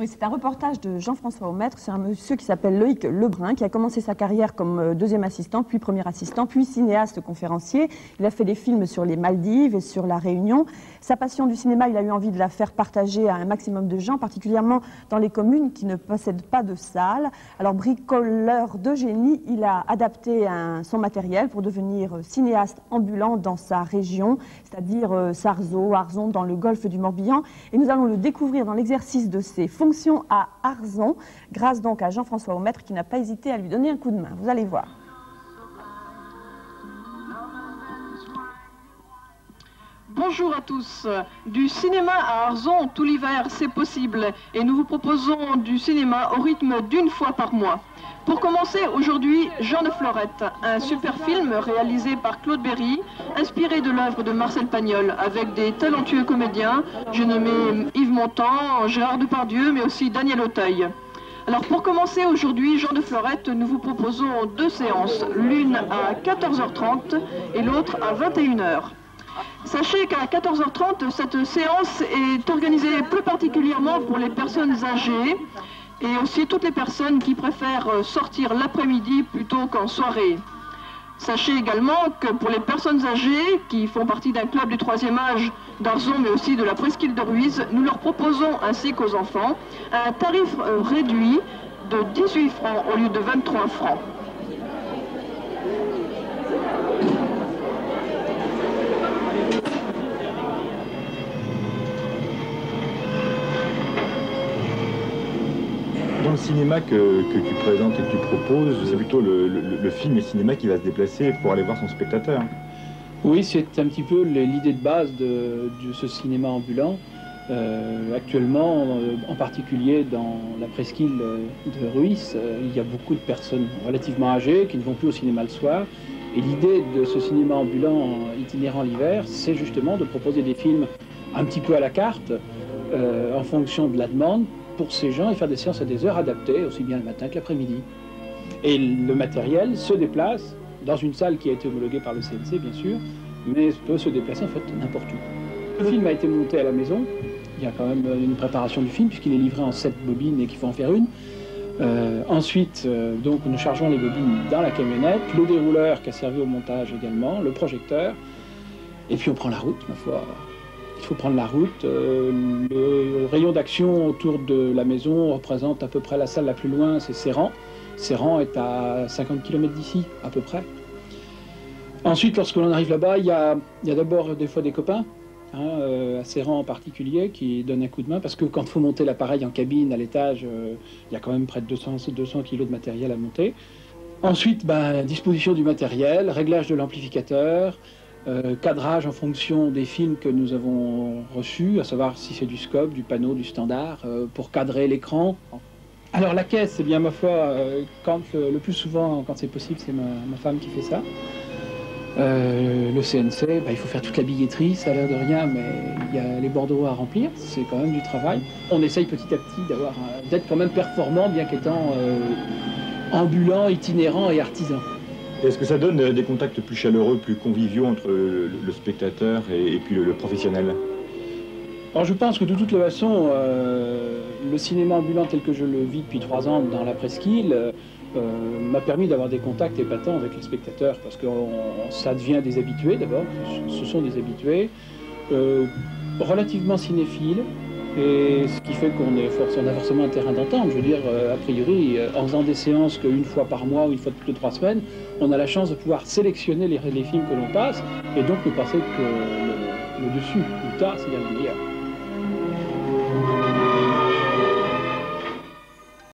Oui, c'est un reportage de Jean-François Aumetre. C'est un monsieur qui s'appelle Loïc Lebrun, qui a commencé sa carrière comme deuxième assistant, puis premier assistant, puis cinéaste conférencier. Il a fait des films sur les Maldives et sur la Réunion. Sa passion du cinéma, il a eu envie de la faire partager à un maximum de gens, particulièrement dans les communes qui ne possèdent pas de salles. Alors, bricoleur de génie, il a adapté son matériel pour devenir cinéaste ambulant dans sa région, c'est-à-dire Sarzeau, Arzon, dans le golfe du Morbihan. Et nous allons le découvrir dans l'exercice de ses fonctions à Arzon, grâce donc à Jean-François Aumetre qui n'a pas hésité à lui donner un coup de main. Vous allez voir. Bonjour à tous. Du cinéma à Arzon tout l'hiver, c'est possible. Et nous vous proposons du cinéma au rythme d'une fois par mois. Pour commencer, aujourd'hui, Jean de Florette, un super film réalisé par Claude Berry, inspiré de l'œuvre de Marcel Pagnol, avec des talentueux comédiens, j'ai nommé Yves Montand, Gérard Depardieu, mais aussi Daniel Auteuil. Alors pour commencer aujourd'hui, Jean de Florette, nous vous proposons deux séances, l'une à 14h30 et l'autre à 21h. Sachez qu'à 14h30, cette séance est organisée plus particulièrement pour les personnes âgées et aussi toutes les personnes qui préfèrent sortir l'après-midi plutôt qu'en soirée. Sachez également que pour les personnes âgées qui font partie d'un club du 3e âge d'Arzon mais aussi de la presqu'île de Ruiz, nous leur proposons ainsi qu'aux enfants un tarif réduit de 18 francs au lieu de 23 francs. Dans le cinéma que tu présentes et que tu proposes, c'est plutôt le film et le cinéma qui va se déplacer pour aller voir son spectateur. Oui, c'est un petit peu l'idée de base de ce cinéma ambulant. Actuellement, en particulier dans la presqu'île de Ruiz, il y a beaucoup de personnes relativement âgées qui ne vont plus au cinéma le soir. Et l'idée de ce cinéma ambulant itinérant l'hiver, c'est justement de proposer des films un petit peu à la carte, en fonction de la demande, pour ces gens et faire des séances à des heures adaptées, aussi bien le matin que l'après-midi. Et le matériel se déplace dans une salle qui a été homologuée par le CNC, bien sûr, mais peut se déplacer en fait n'importe où. Le film a été monté à la maison. Il y a quand même une préparation du film puisqu'il est livré en 7 bobines et qu'il faut en faire une. Ensuite, donc, nous chargeons les bobines dans la camionnette, le dérouleur qui a servi au montage également, le projecteur, et puis on prend la route, ma foi. Il faut prendre la route. Le rayon d'action autour de la maison représente à peu près la salle la plus loin, c'est Serran. Serran est à 50 km d'ici, à peu près. Ensuite, lorsque l'on arrive là-bas, il y a d'abord des fois des copains, à Serran en particulier, qui donnent un coup de main, parce que quand il faut monter l'appareil en cabine, à l'étage, il y a quand même près de 200 kg de matériel à monter. Ensuite, disposition du matériel, réglage de l'amplificateur, cadrage en fonction des films que nous avons reçus, à savoir si c'est du scope, du panneau, du standard, pour cadrer l'écran. Alors la caisse, eh bien ma foi, le plus souvent, quand c'est possible, c'est ma femme qui fait ça. Le CNC, il faut faire toute la billetterie, ça a l'air de rien, mais il y a les bordereaux à remplir, c'est quand même du travail. On essaye petit à petit d'être quand même performant, bien qu'étant ambulant, itinérant et artisan. Est-ce que ça donne des contacts plus chaleureux, plus conviviaux entre le spectateur et puis le professionnel? Alors je pense que de toute façon, le cinéma ambulant tel que je le vis depuis 3 ans dans la presqu'île m'a permis d'avoir des contacts épatants avec les spectateurs, parce que ça devient des habitués d'abord, ce sont des habitués, relativement cinéphiles, et ce qui fait qu'on a forcément un terrain d'entente. Je veux dire, a priori, en faisant des séances qu'une fois par mois ou une fois toutes les 3 semaines, on a la chance de pouvoir sélectionner les films que l'on passe, et donc ne passer que le dessus, le tas, c'est bien le meilleur.